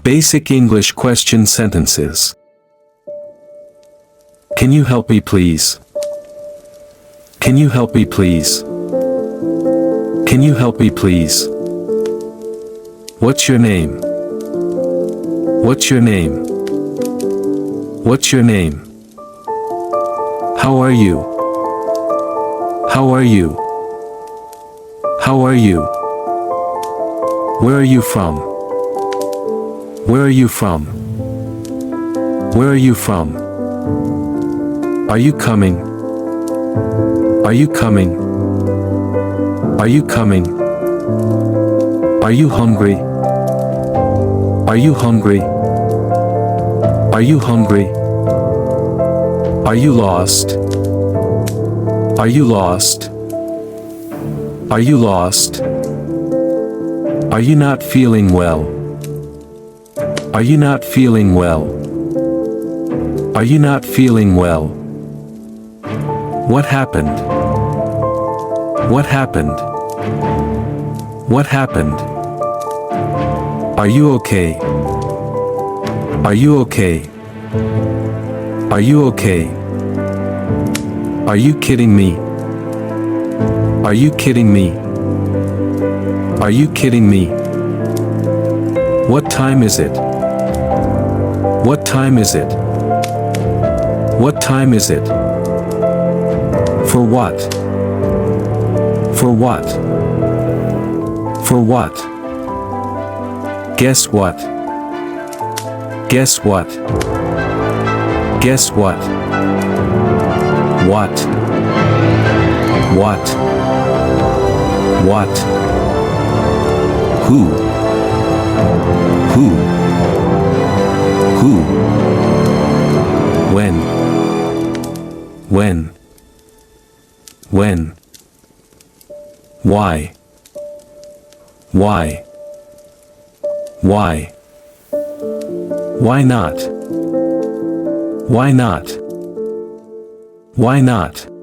Basic English question sentences. Can you help me please? Can you help me please? Can you help me please? What's your name? What's your name? What's your name? How are you? How are you? How are you? Where are you from? Where are you from? Where are you from? Are you coming? Are you coming? Are you coming? Are you hungry? Are you hungry? Are you hungry? Are you lost? Are you lost? Are you lost? Are you not feeling well? Are you not feeling well? Are you not feeling well? What happened? What happened? What happened? Are you okay? Are you okay? Are you okay? Are you kidding me? Are you kidding me? Are you kidding me? What time is it? What time is it? What time is it? For what? For what? For what? Guess what? Guess what? Guess what? What? What? What? Who? Who? Who? When? When? When? Why? Why? Why? Why not? Why not? Why not?